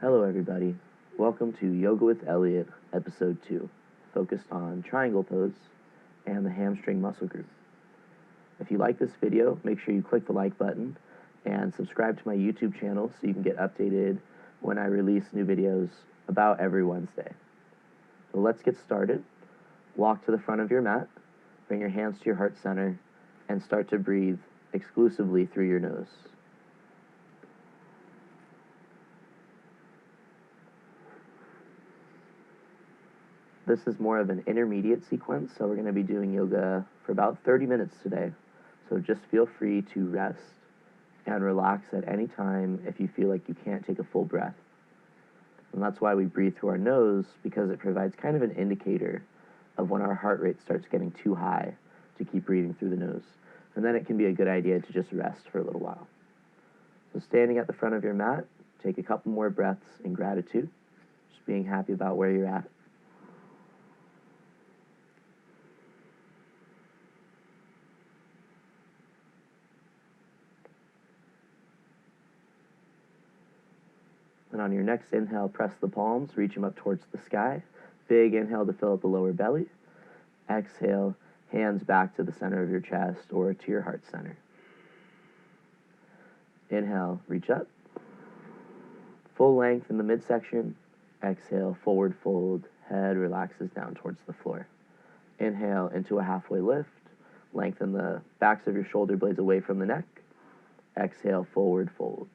Hello, everybody. Welcome to Yoga with Elliot, Episode 2, focused on triangle pose and the hamstring muscle group. If you like this video, make sure you click the like button and subscribe to my YouTube channel so you can get updated when I release new videos about every Wednesday. So let's get started. Walk to the front of your mat, bring your hands to your heart center, and start to breathe exclusively through your nose. This is more of an intermediate sequence, so we're going to be doing yoga for about 30 minutes today. So just feel free to rest and relax at any time if you feel like you can't take a full breath. And that's why we breathe through our nose, because it provides kind of an indicator of when our heart rate starts getting too high to keep breathing through the nose. And then it can be a good idea to just rest for a little while. So standing at the front of your mat, take a couple more breaths in gratitude, just being happy about where you're at. And on your next inhale, press the palms, reach them up towards the sky. Big inhale to fill up the lower belly. Exhale, hands back to the center of your chest or to your heart center. Inhale, reach up. Full length in the midsection. Exhale, forward fold. Head relaxes down towards the floor. Inhale into a halfway lift. Lengthen the backs of your shoulder blades away from the neck. Exhale, forward fold.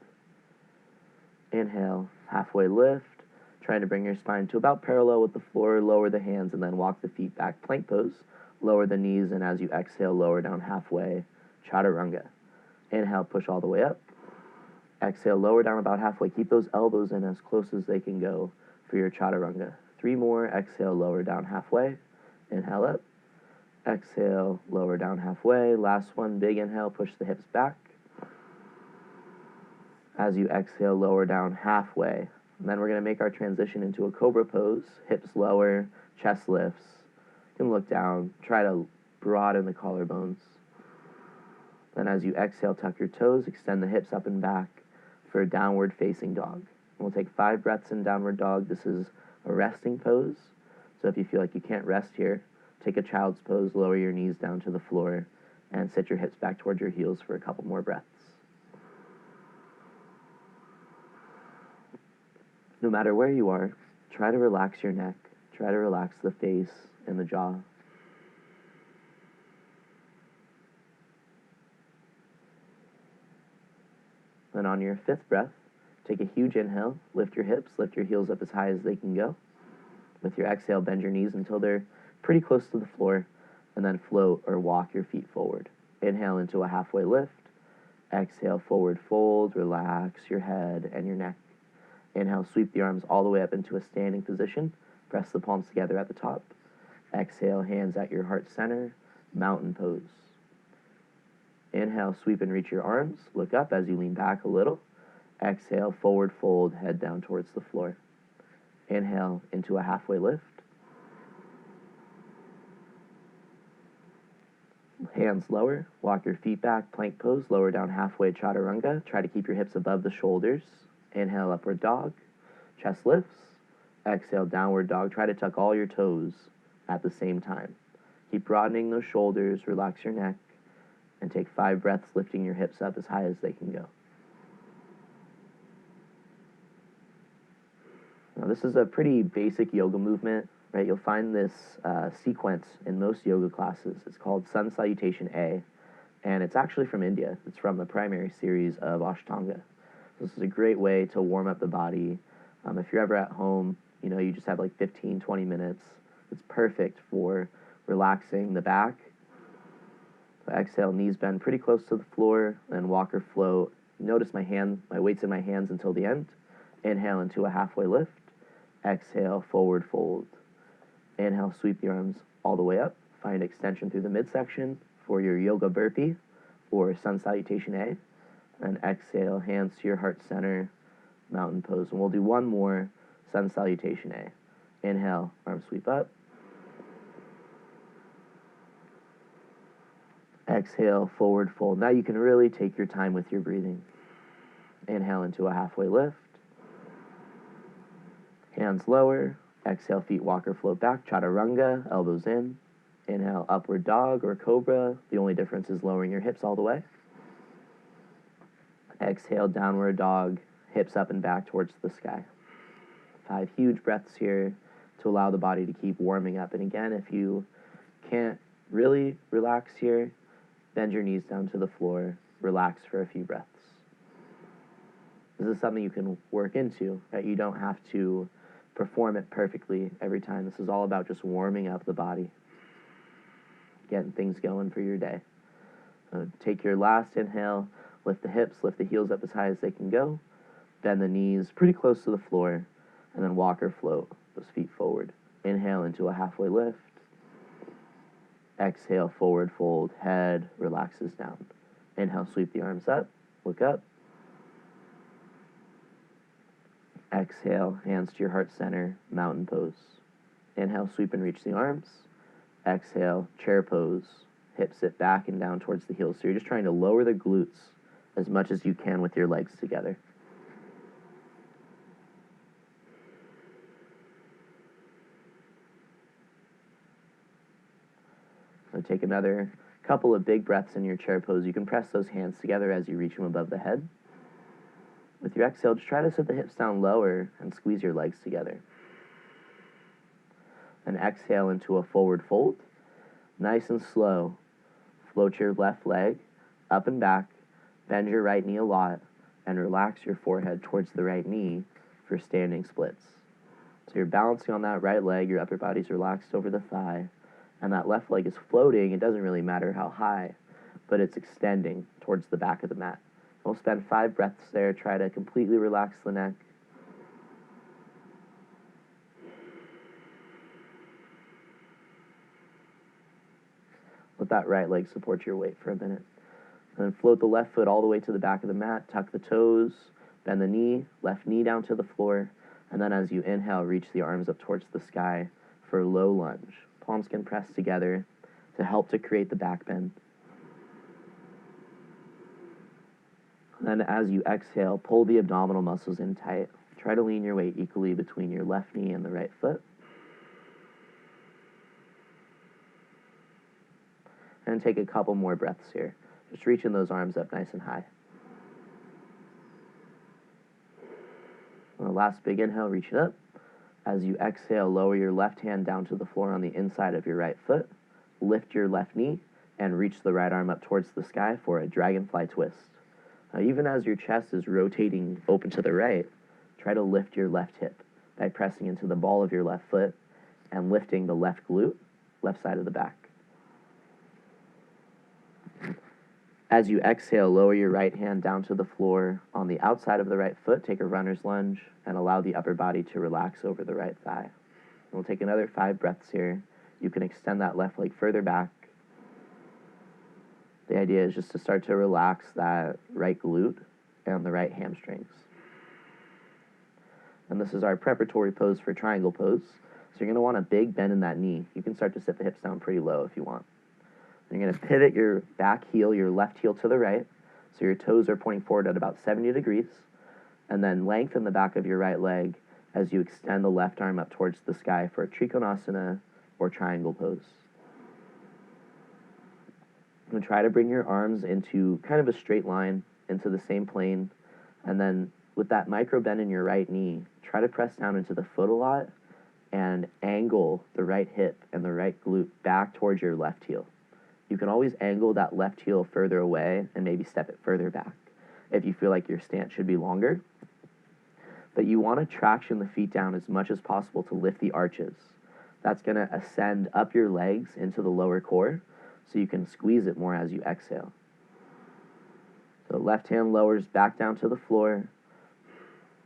Inhale, halfway lift, trying to bring your spine to about parallel with the floor, lower the hands, and then walk the feet back, plank pose. Lower the knees, and as you exhale, lower down halfway, chaturanga. Inhale, push all the way up. Exhale, lower down about halfway. Keep those elbows in as close as they can go for your chaturanga. 3 more, exhale, lower down halfway. Inhale up. Exhale, lower down halfway. Last one, big inhale, push the hips back. As you exhale, lower down halfway. And then we're going to make our transition into a cobra pose. Hips lower, chest lifts. You can look down, try to broaden the collarbones. Then as you exhale, tuck your toes, extend the hips up and back for a downward facing dog. And we'll take 5 breaths in downward dog. This is a resting pose. So if you feel like you can't rest here, take a child's pose, lower your knees down to the floor, and sit your hips back towards your heels for a couple more breaths. No matter where you are, try to relax your neck. Try to relax the face and the jaw. Then on your 5th breath, take a huge inhale, lift your hips, lift your heels up as high as they can go. With your exhale, bend your knees until they're pretty close to the floor, and then float or walk your feet forward. Inhale into a halfway lift. Exhale, forward fold, relax your head and your neck. Inhale, sweep the arms all the way up into a standing position. Press the palms together at the top. Exhale, hands at your heart center, mountain pose. Inhale, sweep and reach your arms. Look up as you lean back a little. Exhale, forward fold, head down towards the floor. Inhale into a halfway lift. Hands lower, walk your feet back, plank pose, lower down halfway, chaturanga. Try to keep your hips above the shoulders. Inhale, upward dog, chest lifts. Exhale, downward dog. Try to tuck all your toes at the same time. Keep broadening those shoulders, relax your neck, and take 5 breaths, lifting your hips up as high as they can go. Now, this is a pretty basic yoga movement, right? You'll find this sequence in most yoga classes. It's called Sun Salutation A, and it's actually from India. It's from the primary series of Ashtanga. This is a great way to warm up the body. If you're ever at home, you just have like 15, 20 minutes. It's perfect for relaxing the back. So exhale, knees bend pretty close to the floor, then walk or float. Notice my weight's in my hands until the end. Inhale into a halfway lift. Exhale, forward fold. Inhale, sweep the arms all the way up. Find extension through the midsection for your yoga burpee or sun salutation A. And exhale, hands to your heart center, mountain pose. And we'll do one more, sun salutation A. Inhale, arms sweep up. Exhale, forward fold. Now you can really take your time with your breathing. Inhale into a halfway lift. Hands lower. Exhale, feet walk or float back. Chaturanga, elbows in. Inhale, upward dog or cobra. The only difference is lowering your hips all the way. Exhale, downward dog, hips up and back towards the sky. 5 huge breaths here to allow the body to keep warming up. And again, if you can't really relax here, bend your knees down to the floor, relax for a few breaths. This is something you can work into, right? You don't have to perform it perfectly every time. This is all about just warming up the body, getting things going for your day. So take your last inhale, lift the hips, lift the heels up as high as they can go, bend the knees pretty close to the floor, and then walk or float those feet forward. Inhale into a halfway lift. Exhale, forward fold, head relaxes down. Inhale, sweep the arms up, look up. Exhale, hands to your heart center, mountain pose. Inhale, sweep and reach the arms. Exhale, chair pose, hips sit back and down towards the heels. So you're just trying to lower the glutes as much as you can with your legs together. So take another couple of big breaths in your chair pose. You can press those hands together as you reach them above the head. With your exhale, just try to sit the hips down lower and squeeze your legs together. And exhale into a forward fold. Nice and slow. Float your left leg up and back. Bend your right knee a lot and relax your forehead towards the right knee for standing splits. So you're balancing on that right leg, your upper body's relaxed over the thigh, and that left leg is floating. It doesn't really matter how high, but it's extending towards the back of the mat. We'll spend 5 breaths there. Try to completely relax the neck. Let that right leg support your weight for a minute. And then float the left foot all the way to the back of the mat. Tuck the toes, bend the knee, left knee down to the floor. And then as you inhale, reach the arms up towards the sky for a low lunge. Palms can press together to help to create the back bend. Then as you exhale, pull the abdominal muscles in tight. Try to lean your weight equally between your left knee and the right foot. And take a couple more breaths here. Just reaching those arms up nice and high. On the last big inhale, reach it up. As you exhale, lower your left hand down to the floor on the inside of your right foot. Lift your left knee and reach the right arm up towards the sky for a dragonfly twist. Even as your chest is rotating open to the right, try to lift your left hip by pressing into the ball of your left foot and lifting the left glute, left side of the back. As you exhale, lower your right hand down to the floor on the outside of the right foot. Take a runner's lunge and allow the upper body to relax over the right thigh. We'll take another 5 breaths here. You can extend that left leg further back. The idea is just to start to relax that right glute and the right hamstrings. And this is our preparatory pose for triangle pose. So you're going to want a big bend in that knee. You can start to sit the hips down pretty low if you want. You're going to pivot your back heel, your left heel to the right. So your toes are pointing forward at about 70 degrees. And then lengthen the back of your right leg as you extend the left arm up towards the sky for a Trikonasana or triangle pose. I'm going to try to bring your arms into kind of a straight line into the same plane. And then with that micro bend in your right knee, try to press down into the foot a lot and angle the right hip and the right glute back towards your left heel. You can always angle that left heel further away and maybe step it further back if you feel like your stance should be longer. But you want to traction the feet down as much as possible to lift the arches. That's going to ascend up your legs into the lower core so you can squeeze it more as you exhale. So left hand lowers back down to the floor.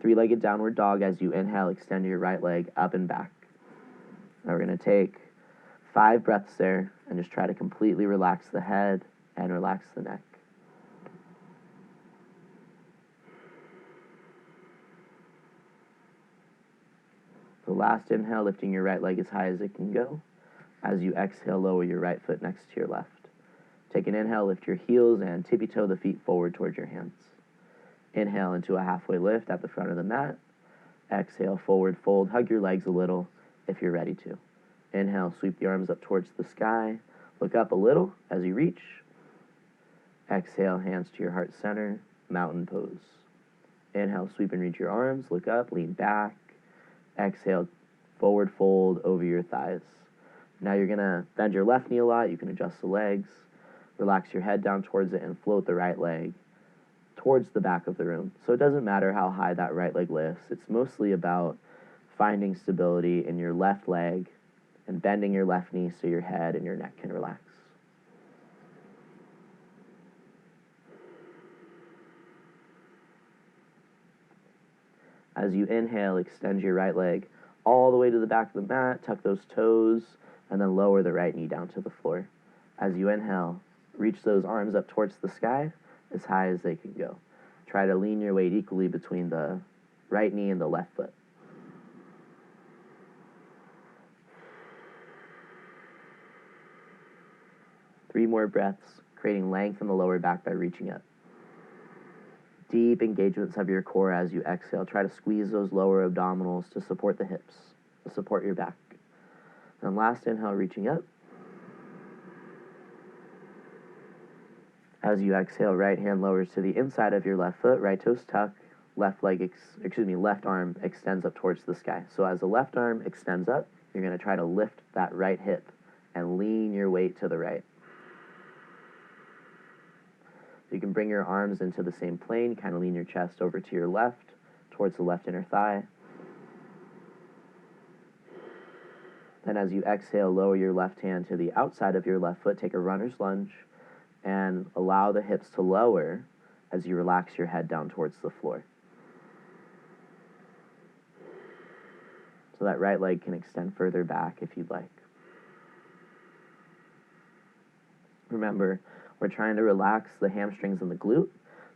3-legged downward dog. As you inhale, extend your right leg up and back. Now we're going to take 5 breaths there and just try to completely relax the head and relax the neck. So last inhale, lifting your right leg as high as it can go. As you exhale, lower your right foot next to your left. Take an inhale, lift your heels and tippy-toe the feet forward towards your hands. Inhale into a halfway lift at the front of the mat. Exhale, forward fold. Hug your legs a little if you're ready to. Inhale, sweep the arms up towards the sky. Look up a little as you reach. Exhale, hands to your heart center, mountain pose. Inhale, sweep and reach your arms. Look up, lean back. Exhale, forward fold over your thighs. Now you're going to bend your left knee a lot. You can adjust the legs. Relax your head down towards it and float the right leg towards the back of the room. So it doesn't matter how high that right leg lifts. It's mostly about finding stability in your left leg and bending your left knee so your head and your neck can relax. As you inhale, extend your right leg all the way to the back of the mat, tuck those toes, and then lower the right knee down to the floor. As you inhale, reach those arms up towards the sky as high as they can go. Try to lean your weight equally between the right knee and the left foot. Three more breaths, creating length in the lower back by reaching up. Deep engagements of your core as you exhale. Try to squeeze those lower abdominals to support the hips, to support your back. And last inhale, reaching up. As you exhale, right hand lowers to the inside of your left foot, right toes tuck, left arm extends up towards the sky. So as the left arm extends up, you're going to try to lift that right hip and lean your weight to the right. You can bring your arms into the same plane, kind of lean your chest over to your left, towards the left inner thigh. Then as you exhale, lower your left hand to the outside of your left foot, take a runner's lunge, and allow the hips to lower as you relax your head down towards the floor. So that right leg can extend further back if you'd like. Remember, we're trying to relax the hamstrings and the glute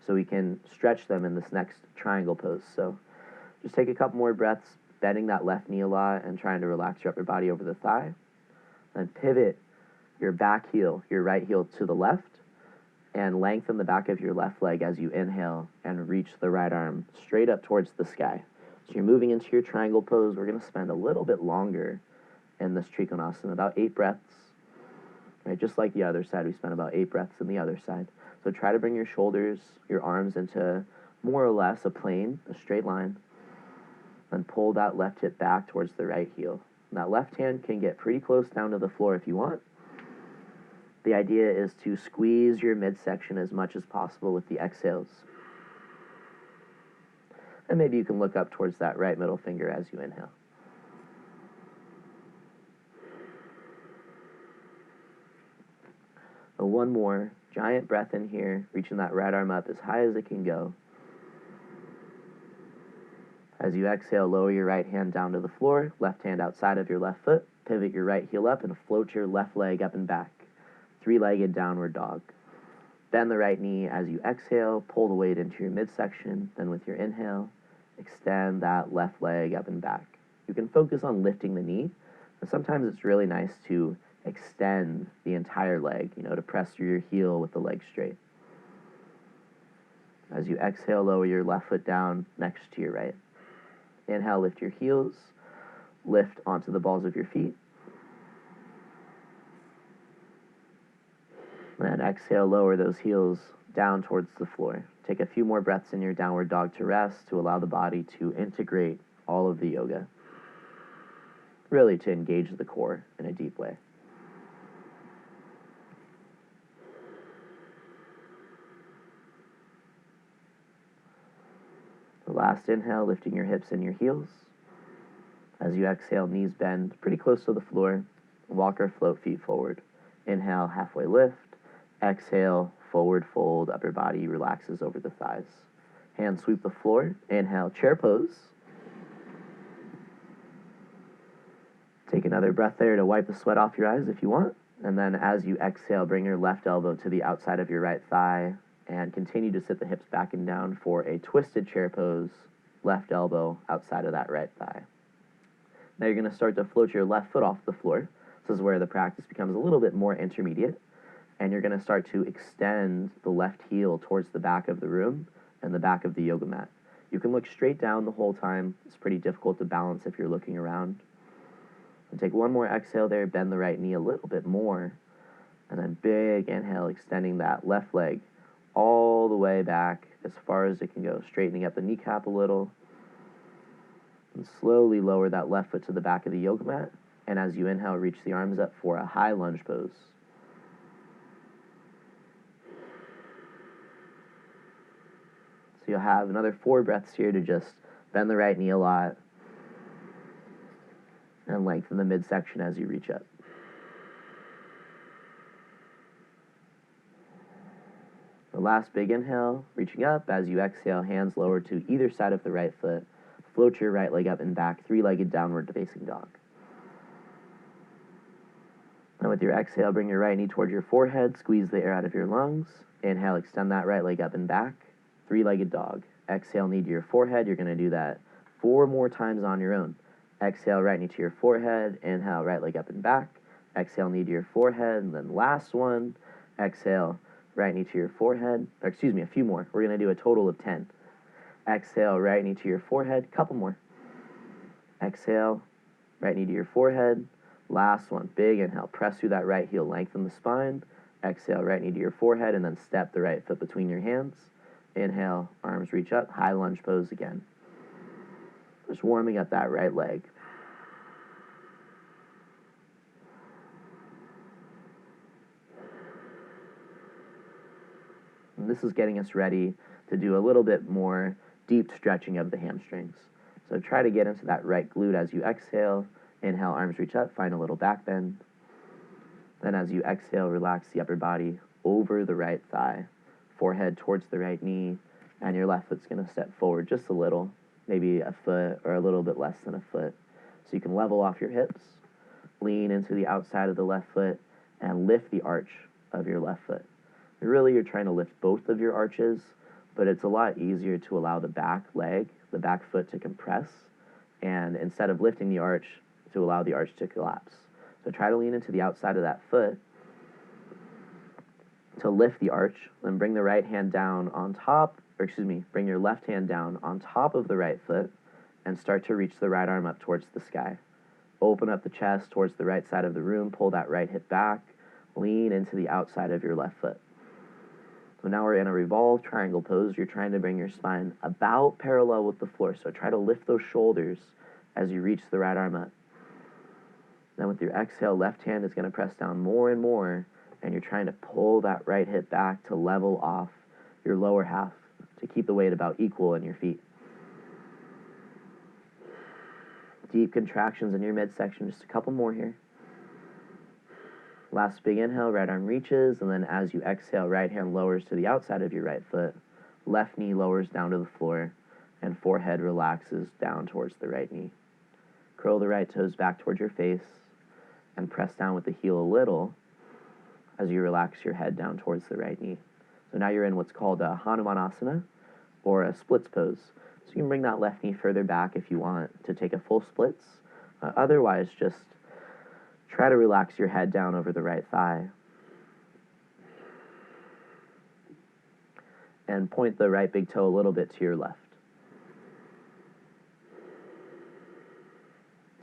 so we can stretch them in this next triangle pose. So just take a couple more breaths, bending that left knee a lot and trying to relax your upper body over the thigh. Then pivot your back heel, your right heel to the left, and lengthen the back of your left leg as you inhale and reach the right arm straight up towards the sky. So you're moving into your triangle pose. We're going to spend a little bit longer in this Trikonasana, about 8 breaths. Right, just like the other side, we spent about 8 breaths in the other side. So try to bring your shoulders, your arms into more or less a plane, a straight line. Then pull that left hip back towards the right heel. And that left hand can get pretty close down to the floor if you want. The idea is to squeeze your midsection as much as possible with the exhales. And maybe you can look up towards that right middle finger as you inhale. So one more giant breath in here, reaching that right arm up as high as it can go. As you exhale, lower your right hand down to the floor, left hand outside of your left foot, pivot your right heel up and float your left leg up and back. 3-legged downward dog. Bend the right knee as you exhale, pull the weight into your midsection, then with your inhale, extend that left leg up and back. You can focus on lifting the knee, but sometimes it's really nice to extend the entire leg, to press through your heel with the leg straight. As you exhale, lower your left foot down next to your right. Inhale, lift your heels, lift onto the balls of your feet. And exhale, lower those heels down towards the floor. Take a few more breaths in your downward dog to rest to allow the body to integrate all of the yoga. Really to engage the core in a deep way. The last inhale, lifting your hips and your heels. As you exhale, knees bend pretty close to the floor. Walk or float feet forward. Inhale, halfway lift. Exhale, forward fold, upper body relaxes over the thighs. Hands sweep the floor. Inhale, chair pose. Take another breath there to wipe the sweat off your eyes if you want. And then as you exhale, bring your left elbow to the outside of your right thigh and continue to sit the hips back and down for a twisted chair pose, left elbow outside of that right thigh. Now you're going to start to float your left foot off the floor. This is where the practice becomes a little bit more intermediate. And you're going to start to extend the left heel towards the back of the room and the back of the yoga mat. You can look straight down the whole time. It's pretty difficult to balance if you're looking around. And take one more exhale there, bend the right knee a little bit more, and then big inhale, extending that left leg all the way back as far as it can go, straightening up the kneecap a little, and slowly lower that left foot to the back of the yoga mat. And as you inhale, reach the arms up for a high lunge pose. So you'll have another 4 breaths here to just bend the right knee a lot and lengthen the midsection as you reach up. The last big inhale, reaching up. As you exhale, hands lower to either side of the right foot. Float your right leg up and back, 3-legged downward facing dog. And with your exhale, bring your right knee toward your forehead, squeeze the air out of your lungs. Inhale, extend that right leg up and back, 3-legged dog. Exhale, knee to your forehead. You're going to do that 4 more times on your own. Exhale, right knee to your forehead. Inhale, right leg up and back. Exhale, knee to your forehead. And then last one. Exhale, right knee to your forehead. Or excuse me, a few more. We're going to do a total of 10. Exhale, right knee to your forehead. Couple more. Exhale, right knee to your forehead. Last one. Big inhale. Press through that right heel. Lengthen the spine. Exhale, right knee to your forehead. And then step the right foot between your hands. Inhale, arms reach up. High lunge pose again. Just warming up that right leg. And this is getting us ready to do a little bit more deep stretching of the hamstrings. So try to get into that right glute as you exhale. Inhale, arms reach up, find a little back bend. Then as you exhale, relax the upper body over the right thigh, forehead towards the right knee, and your left foot's going to step forward just a little, maybe a foot or a little bit less than a foot. So you can level off your hips, lean into the outside of the left foot, and lift the arch of your left foot. Really, you're trying to lift both of your arches, but it's a lot easier to allow the back leg, the back foot to compress, and instead of lifting the arch, to allow the arch to collapse. So try to lean into the outside of that foot to lift the arch, then bring the right hand down on top, bring your left hand down on top of the right foot and start to reach the right arm up towards the sky. Open up the chest towards the right side of the room, pull that right hip back, lean into the outside of your left foot. So now we're in a revolved triangle pose. You're trying to bring your spine about parallel with the floor. So try to lift those shoulders as you reach the right arm up. Then with your exhale, left hand is going to press down more and more, and you're trying to pull that right hip back to level off your lower half to keep the weight about equal in your feet. Deep contractions in your midsection, just a couple more here. Last big inhale, right arm reaches, and then as you exhale, right hand lowers to the outside of your right foot, left knee lowers down to the floor, and forehead relaxes down towards the right knee. Curl the right toes back towards your face, and press down with the heel a little as you relax your head down towards the right knee. So now you're in what's called a Hanumanasana, or a splits pose. So you can bring that left knee further back if you want to take a full splits. Otherwise, just try to relax your head down over the right thigh. And point the right big toe a little bit to your left.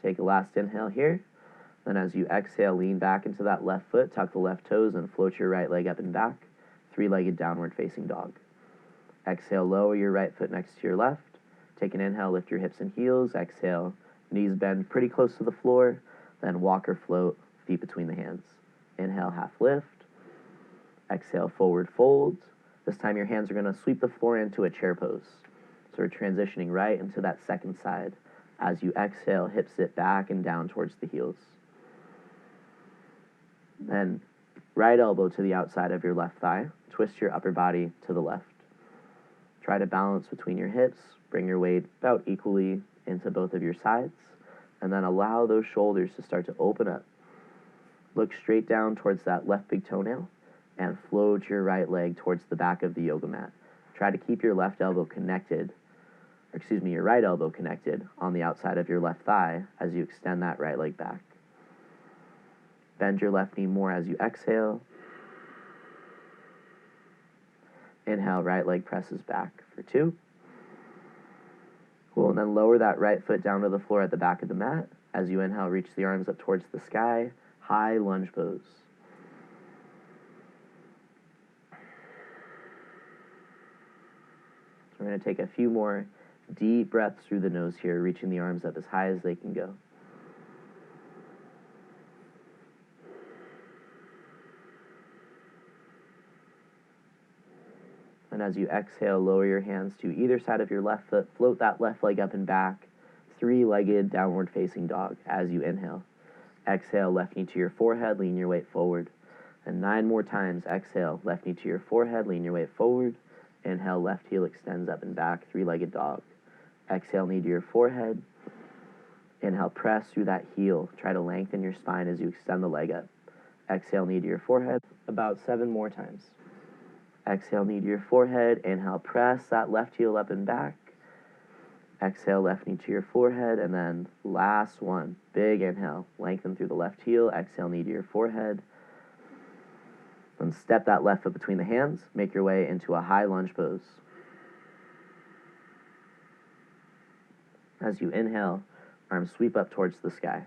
Take a last inhale here. Then as you exhale, lean back into that left foot, tuck the left toes, and float your right leg up and back. 3-legged downward facing dog. Exhale, lower your right foot next to your left. Take an inhale, lift your hips and heels. Exhale, knees bend pretty close to the floor. Then walk or float, feet between the hands. Inhale, half lift. Exhale, forward fold. This time your hands are going to sweep the floor into a chair pose. So we're transitioning right into that second side. As you exhale, hips sit back and down towards the heels. Then right elbow to the outside of your left thigh. Twist your upper body to the left. Try to balance between your hips. Bring your weight about equally into both of your sides. And then allow those shoulders to start to open up. Look straight down towards that left big toenail and float your right leg towards the back of the yoga mat. Try to keep your left elbow connected, your right elbow connected on the outside of your left thigh as you extend that right leg back. Bend your left knee more as you exhale. Inhale, right leg presses back for 2. Cool, and then lower that right foot down to the floor at the back of the mat. As you inhale, reach the arms up towards the sky, high lunge pose. So we're going to take a few more deep breaths through the nose here, reaching the arms up as high as they can go. And as you exhale, lower your hands to either side of your left foot, float that left leg up and back, three-legged downward facing dog as you inhale. Exhale, left knee to your forehead, lean your weight forward. And 9 more times, exhale, left knee to your forehead, lean your weight forward. Inhale, left heel extends up and back, three-legged dog. Exhale, knee to your forehead. Inhale, press through that heel. Try to lengthen your spine as you extend the leg up. Exhale, knee to your forehead, about 7 more times. Exhale, knee to your forehead. Inhale, press that left heel up and back. Exhale, left knee to your forehead. And then last one, big inhale. Lengthen through the left heel. Exhale, knee to your forehead. Then step that left foot between the hands. Make your way into a high lunge pose. As you inhale, arms sweep up towards the sky.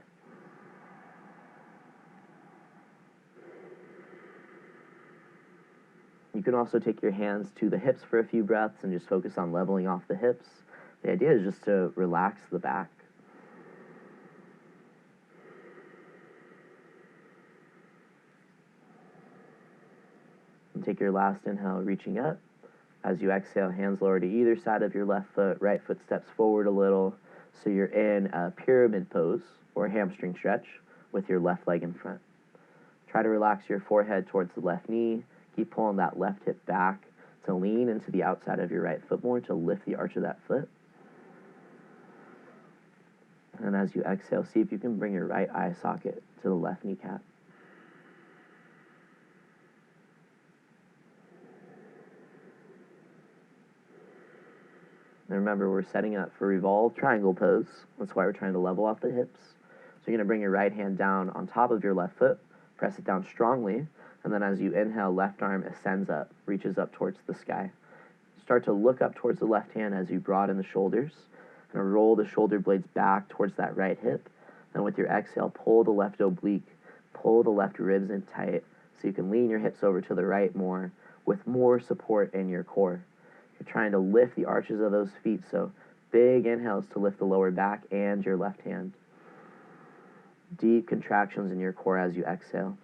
You can also take your hands to the hips for a few breaths and just focus on leveling off the hips. The idea is just to relax the back. And take your last inhale, reaching up. As you exhale, hands lower to either side of your left foot, right foot steps forward a little, so you're in a pyramid pose, or a hamstring stretch, with your left leg in front. Try to relax your forehead towards the left knee. Keep pulling that left hip back to lean into the outside of your right foot more to lift the arch of that foot. And as you exhale, see if you can bring your right eye socket to the left kneecap. And remember, we're setting up for revolved triangle pose. That's why we're trying to level off the hips. So you're going to bring your right hand down on top of your left foot, press it down strongly, and then as you inhale, left arm ascends up, reaches up towards the sky. Start to look up towards the left hand as you broaden the shoulders, and roll the shoulder blades back towards that right hip. And with your exhale, pull the left oblique, pull the left ribs in tight, so you can lean your hips over to the right more, with more support in your core. You're trying to lift the arches of those feet, so big inhales to lift the lower back and your left hand. Deep contractions in your core as you exhale.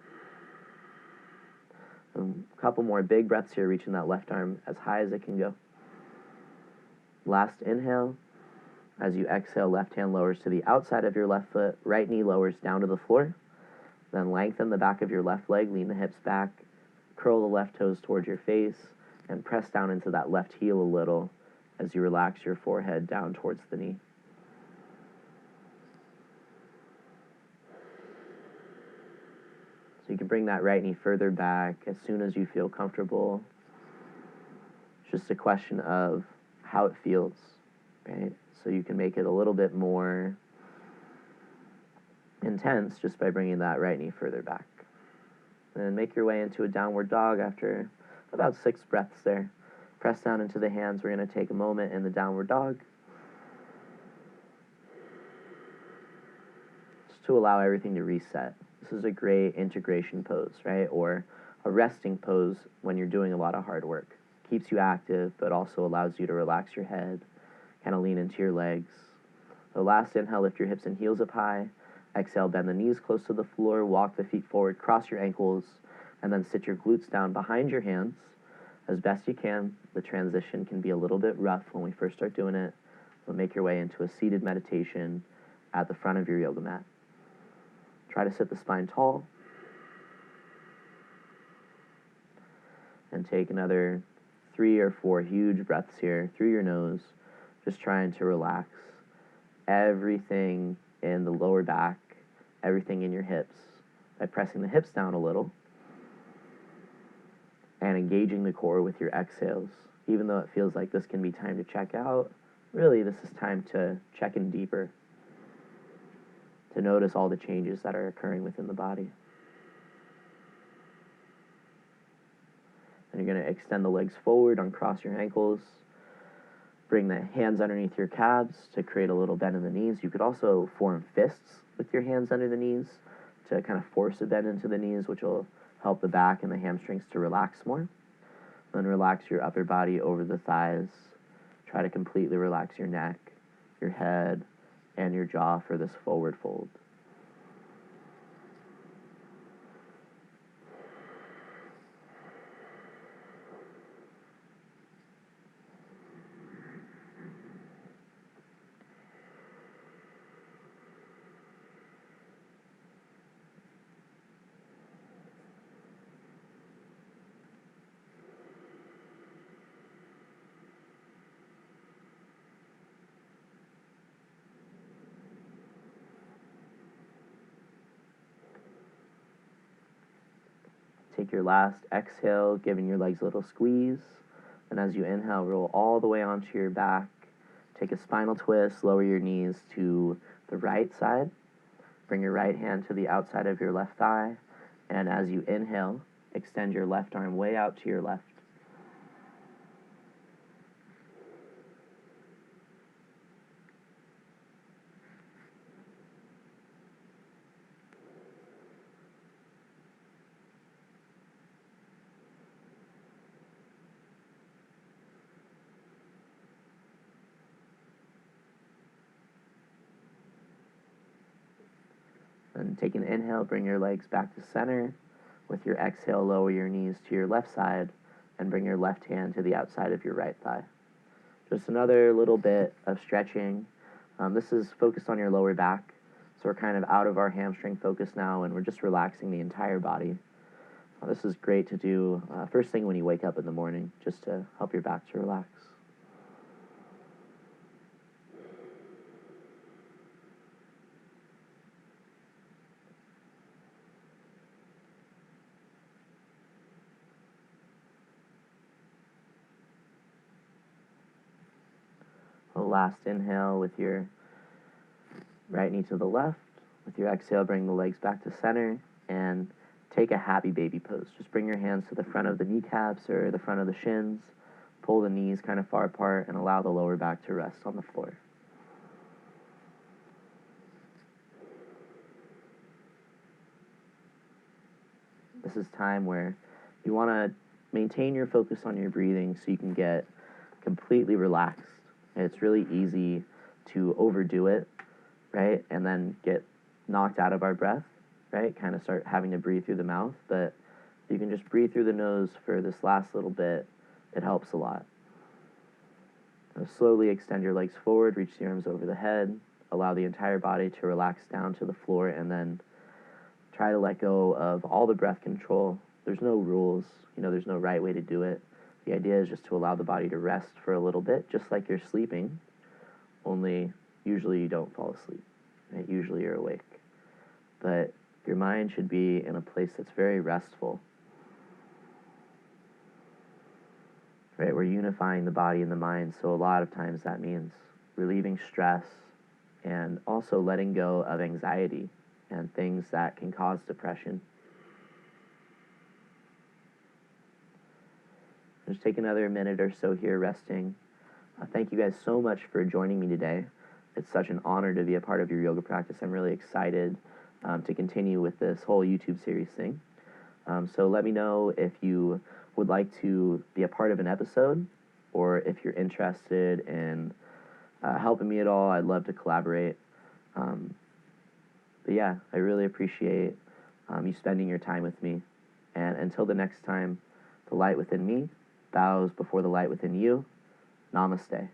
A couple more big breaths here, reaching that left arm as high as it can go. Last inhale. As you exhale, left hand lowers to the outside of your left foot, right knee lowers down to the floor. Then lengthen the back of your left leg, lean the hips back, curl the left toes towards your face, and press down into that left heel a little as you relax your forehead down towards the knee. So you can bring that right knee further back as soon as you feel comfortable. It's just a question of how it feels, right? So you can make it a little bit more intense just by bringing that right knee further back. And make your way into a downward dog after about 6 breaths there. Press down into the hands. We're going to take a moment in the downward dog, just to allow everything to reset. This is a great integration pose, right? Or a resting pose when you're doing a lot of hard work. Keeps you active, but also allows you to relax your head, kind of lean into your legs. The last inhale, lift your hips and heels up high. Exhale, bend the knees close to the floor, walk the feet forward, cross your ankles, and then sit your glutes down behind your hands as best you can. The transition can be a little bit rough when we first start doing it, but make your way into a seated meditation at the front of your yoga mat. Try to sit the spine tall. And take another 3 or 4 huge breaths here through your nose, just trying to relax everything in the lower back, everything in your hips, by pressing the hips down a little and engaging the core with your exhales. Even though it feels like this can be time to check out, really this is time to check in deeper, to notice all the changes that are occurring within the body. And you're going to extend the legs forward, uncross your ankles, Bring the hands underneath your calves to create a little bend in the knees. You could also form fists with your hands under the knees to kind of force a bend into the knees, which will help the back and the hamstrings to relax more. Then relax your upper body over the thighs. Try to completely relax your neck, your head, and your jaw for this forward fold. Take your last exhale, giving your legs a little squeeze. And as you inhale, roll all the way onto your back. Take a spinal twist, lower your knees to the right side. Bring your right hand to the outside of your left thigh. And as you inhale, extend your left arm way out to your left. And take an inhale, bring your legs back to center. With your exhale, lower your knees to your left side and bring your left hand to the outside of your right thigh. Just another little bit of stretching. This is focused on your lower back. So we're kind of out of our hamstring focus now and we're just relaxing the entire body. This is great to do first thing when you wake up in the morning, just to help your back to relax. Last inhale with your right knee to the left. With your exhale, bring the legs back to center and take a happy baby pose. Just bring your hands to the front of the kneecaps or the front of the shins. Pull the knees kind of far apart and allow the lower back to rest on the floor. This is time where you want to maintain your focus on your breathing so you can get completely relaxed. It's really easy to overdo it, right? And then get knocked out of our breath, right? Kind of start having to breathe through the mouth. But you can just breathe through the nose for this last little bit. It helps a lot. Now slowly extend your legs forward, reach the arms over the head, allow the entire body to relax down to the floor, and then try to let go of all the breath control. There's no rules, there's no right way to do it. The idea is just to allow the body to rest for a little bit, just like you're sleeping, only usually you don't fall asleep, right? Usually you're awake. But your mind should be in a place that's very restful, right? We're unifying the body and the mind, so a lot of times that means relieving stress and also letting go of anxiety and things that can cause depression. Just take another minute or so here resting. Thank you guys so much for joining me today. It's such an honor to be a part of your yoga practice. I'm really excited to continue with this whole YouTube series thing. So let me know if you would like to be a part of an episode or if you're interested in helping me at all. I'd love to collaborate. But yeah, I really appreciate you spending your time with me. And until the next time, the light within me bows before the light within you. Namaste.